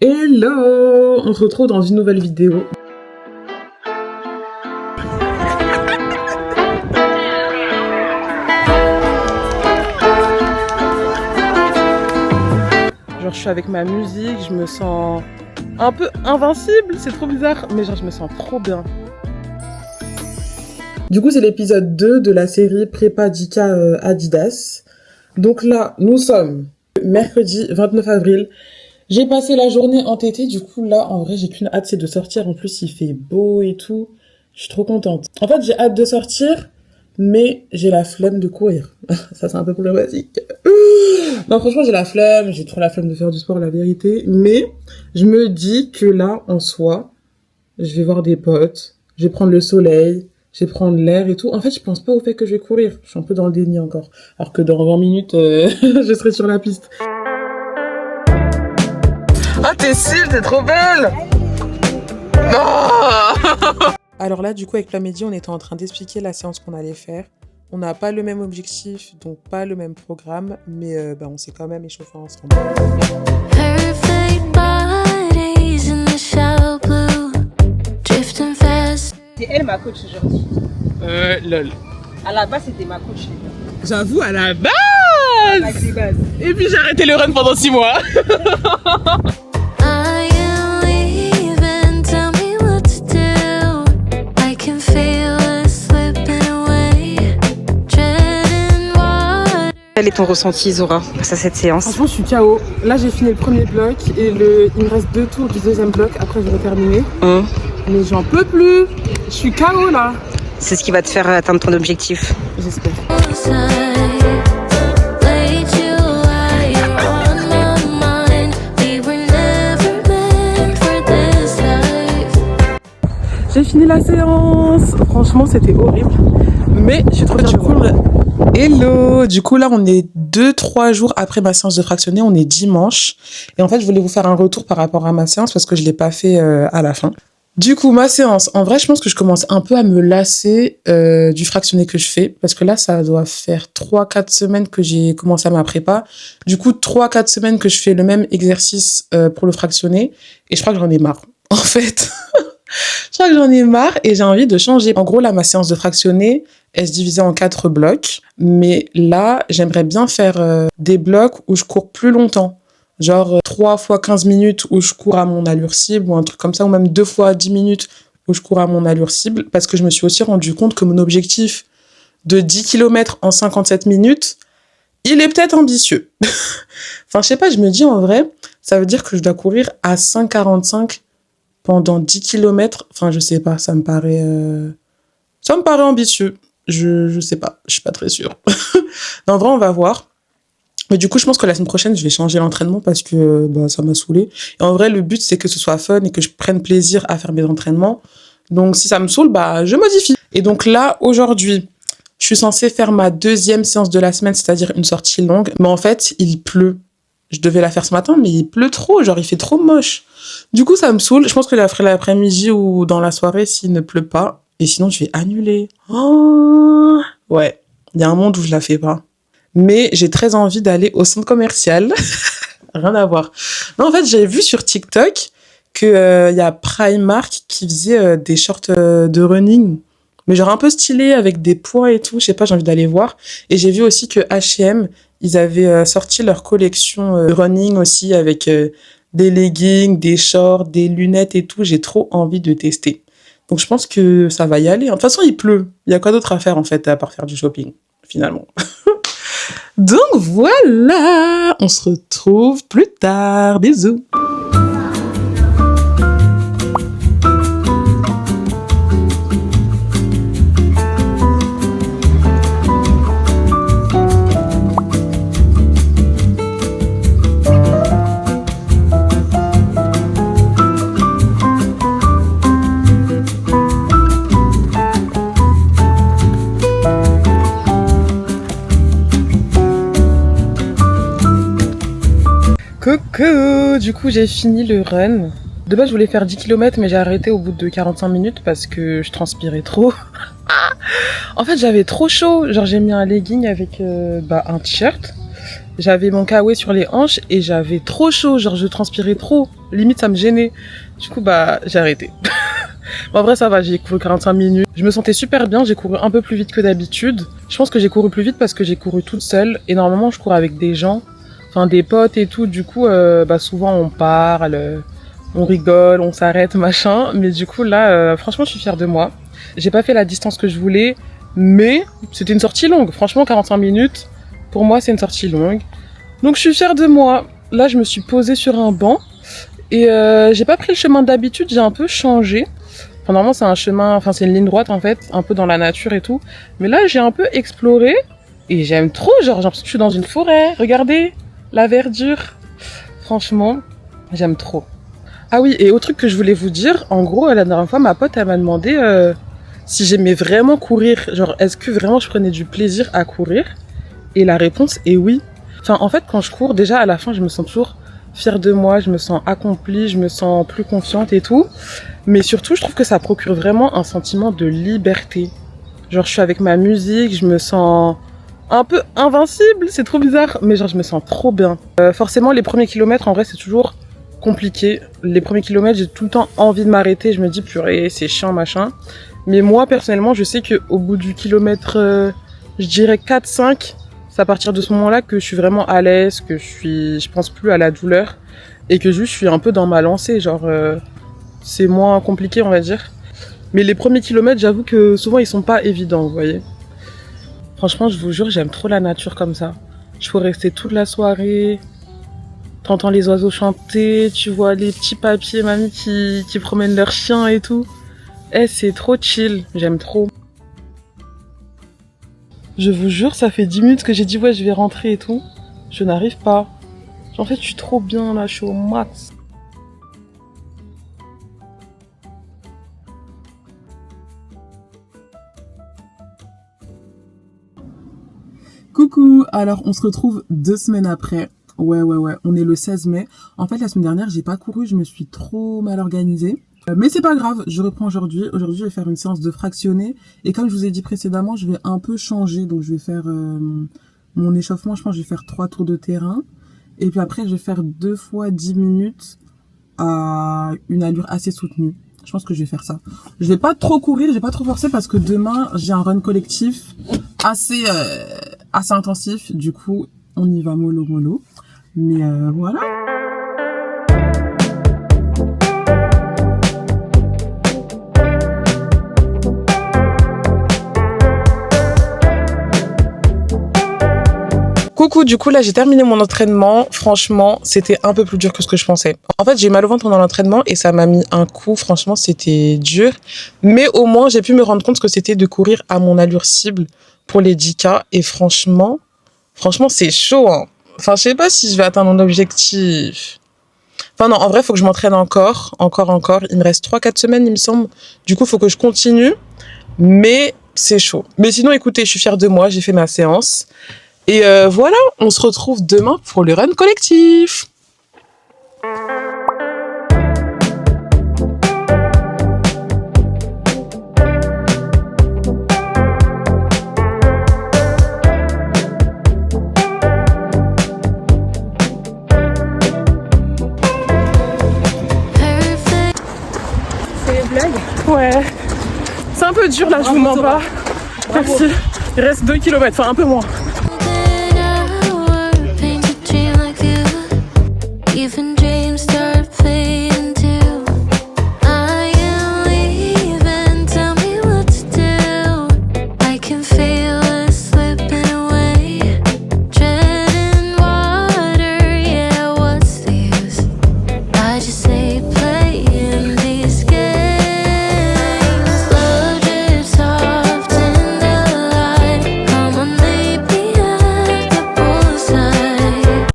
Hello! On se retrouve dans une nouvelle vidéo. Genre je suis avec ma musique, je me sens un peu invincible, c'est trop bizarre, mais genre je me sens trop bien. Du coup c'est l'épisode 2 de la série Prépa Dika Adidas. Donc là, nous sommes mercredi 29 avril. J'ai passé la journée entêtée, du coup là, en vrai, j'ai qu'une hâte, c'est de sortir. En plus, il fait beau et tout. Je suis trop contente. En fait, j'ai hâte de sortir, mais j'ai la flemme de courir. Ça, c'est un peu problématique. Non, franchement, j'ai la flemme. J'ai trop la flemme de faire du sport, la vérité. Mais je me dis que là, en soi, je vais voir des potes, je vais prendre le soleil, je vais prendre l'air et tout. En fait, je pense pas au fait que je vais courir. Je suis un peu dans le déni encore. Alors que dans 20 minutes, je serai sur la piste. Ah, t'es stylée, t'es trop belle! Non. Alors là, du coup, avec Plamédie, on était en train d'expliquer la séance qu'on allait faire. On n'a pas le même objectif, donc pas le même programme, mais on s'est quand même échauffé ensemble. C'est elle ma coach aujourd'hui. Lol. À la base, c'était ma coach. J'avoue, à la base! Avec ses bases. Et puis j'ai arrêté le run pendant 6 mois. Quel est ton ressenti, Zora, face à cette séance? Franchement, je suis KO. Là, j'ai fini le premier bloc et il me reste 2 tours du deuxième bloc. Après, je vais terminer. Mais j'en peux plus. Je suis KO là. C'est ce qui va te faire atteindre ton objectif. J'espère. J'ai fini la séance. Franchement, c'était horrible. Mais je suis trop cool. Hello! Du coup, là, on est 2-3 jours après ma séance de fractionné. On est dimanche. Et en fait, je voulais vous faire un retour par rapport à ma séance parce que je l'ai pas fait à la fin. Du coup, ma séance, en vrai, je pense que je commence un peu à me lasser du fractionné que je fais. Parce que là, ça doit faire 3-4 semaines que j'ai commencé à ma prépa. Du coup, 3-4 semaines que je fais le même exercice pour le fractionné. Et je crois que j'en ai marre. En fait, je crois que j'en ai marre et j'ai envie de changer. En gros, là, ma séance de fractionné, elle se divisait en 4 blocs. Mais là, j'aimerais bien faire des blocs où je cours plus longtemps. Genre 3 fois 15 minutes où je cours à mon allure cible ou un truc comme ça, ou même 2 fois 10 minutes où je cours à mon allure cible, parce que je me suis aussi rendu compte que mon objectif de 10 km en 57 minutes, il est peut-être ambitieux. Enfin, je sais pas, je me dis en vrai, ça veut dire que je dois courir à 5,45 pendant 10 km. Enfin, je sais pas, ça me paraît ambitieux. Je sais pas, je suis pas très sûre. Non, en vrai, on va voir. Mais du coup, je pense que la semaine prochaine, je vais changer l'entraînement parce que ça m'a saoulée. Et en vrai, le but, c'est que ce soit fun et que je prenne plaisir à faire mes entraînements. Donc, si ça me saoule, je modifie. Et donc là, aujourd'hui, je suis censée faire ma 2e séance de la semaine, c'est-à-dire une sortie longue. Mais en fait, il pleut. Je devais la faire ce matin, mais il pleut trop. Genre, il fait trop moche. Du coup, ça me saoule. Je pense que je la ferai l'après-midi ou dans la soirée s'il ne pleut pas. Et sinon, je vais annuler. Oh ouais, il y a un monde où je la fais pas. Mais j'ai très envie d'aller au centre commercial. Rien à voir. Non, en fait, j'ai vu sur TikTok que y a Primark qui faisait des shorts de running. Mais genre un peu stylé avec des poids et tout. Je sais pas, j'ai envie d'aller voir. Et j'ai vu aussi que H&M, ils avaient sorti leur collection running aussi avec des leggings, des shorts, des lunettes et tout. J'ai trop envie de tester. Donc je pense que ça va y aller. De toute façon, il pleut. Il y a quoi d'autre à faire en fait à part faire du shopping, finalement. Donc voilà, on se retrouve plus tard. Bisous. Coucou, du coup j'ai fini le run. De base je voulais faire 10 km mais j'ai arrêté au bout de 45 minutes parce que je transpirais trop. En fait j'avais trop chaud, genre j'ai mis un legging avec un t-shirt j'avais mon kawaii sur les hanches et j'avais trop chaud, genre je transpirais trop, limite ça me gênait. Du coup bah j'ai arrêté. En vrai ça va, j'ai couru 45 minutes. Je me sentais super bien, j'ai couru un peu plus vite que d'habitude. Je pense que j'ai couru plus vite parce que j'ai couru toute seule et normalement je cours avec des gens, enfin des potes et tout. Du coup bah souvent on parle, on rigole, on s'arrête machin. Mais du coup là franchement je suis fière de moi. J'ai pas fait la distance que je voulais, mais c'était une sortie longue. Franchement 45 minutes, pour moi c'est une sortie longue. Donc je suis fière de moi. Là je me suis posée sur un banc. Et j'ai pas pris le chemin d'habitude, j'ai un peu changé. Enfin, normalement, c'est un chemin, enfin, c'est une ligne droite en fait, un peu dans la nature et tout. Mais là, j'ai un peu exploré et j'aime trop. Genre, j'ai l'impression que je suis dans une forêt. Regardez la verdure. Franchement, j'aime trop. Ah oui, et autre truc que je voulais vous dire, en gros, la dernière fois, ma pote, elle m'a demandé si j'aimais vraiment courir. Genre, est-ce que vraiment je prenais du plaisir à courir? Et la réponse est oui. Enfin, en fait, quand je cours, déjà à la fin, je me sens toujours fière de moi, je me sens accomplie, je me sens plus confiante et tout. Mais surtout, je trouve que ça procure vraiment un sentiment de liberté. Genre, je suis avec ma musique, je me sens un peu invincible, c'est trop bizarre, mais genre, je me sens trop bien. Forcément, les premiers kilomètres, en vrai, c'est toujours compliqué. Les premiers kilomètres, j'ai tout le temps envie de m'arrêter, je me dis, purée, c'est chiant, machin. Mais moi, personnellement, je sais qu'au bout du kilomètre, je dirais 4-5, c'est à partir de ce moment-là que je suis vraiment à l'aise, que je pense plus à la douleur et que juste je suis un peu dans ma lancée, genre c'est moins compliqué on va dire. Mais les premiers kilomètres, j'avoue que souvent ils sont pas évidents, vous voyez. Franchement, je vous jure, j'aime trop la nature comme ça. Je peux rester toute la soirée, t'entends les oiseaux chanter, tu vois les petits papiers mamie qui promènent leurs chiens et tout. C'est trop chill, j'aime trop. Je vous jure, ça fait 10 minutes que j'ai dit ouais, je vais rentrer et tout. Je n'arrive pas. En fait, je suis trop bien là, je suis au max. Coucou, alors on se retrouve 2 semaines après. Ouais, on est le 16 mai. En fait, la semaine dernière, j'ai pas couru, je me suis trop mal organisée. Mais c'est pas grave, je reprends aujourd'hui. Aujourd'hui, je vais faire une séance de fractionné. Et comme je vous ai dit précédemment, je vais un peu changer. Donc, je vais faire mon échauffement. Je pense que je vais faire 3 tours de terrain. Et puis après, je vais faire 2 fois 10 minutes à une allure assez soutenue. Je pense que je vais faire ça. Je vais pas trop courir, je vais pas trop forcer parce que demain, j'ai un run collectif assez intensif. Du coup, on y va mollo. Mais voilà. Coucou, du coup là j'ai terminé mon entraînement, franchement c'était un peu plus dur que ce que je pensais. En fait j'ai mal au ventre pendant l'entraînement et ça m'a mis un coup, franchement c'était dur. Mais au moins j'ai pu me rendre compte que c'était de courir à mon allure cible pour les 10K et franchement c'est chaud hein. Enfin je sais pas si je vais atteindre mon objectif. Enfin non, en vrai faut que je m'entraîne encore. Il me reste 3-4 semaines il me semble. Du coup faut que je continue, mais c'est chaud. Mais sinon écoutez, je suis fière de moi, j'ai fait ma séance. Et voilà, on se retrouve demain pour le run collectif. C'est les blagues? Ouais. C'est un peu dur là, je vous mens pas. Merci. Il reste 2 km, enfin un peu moins.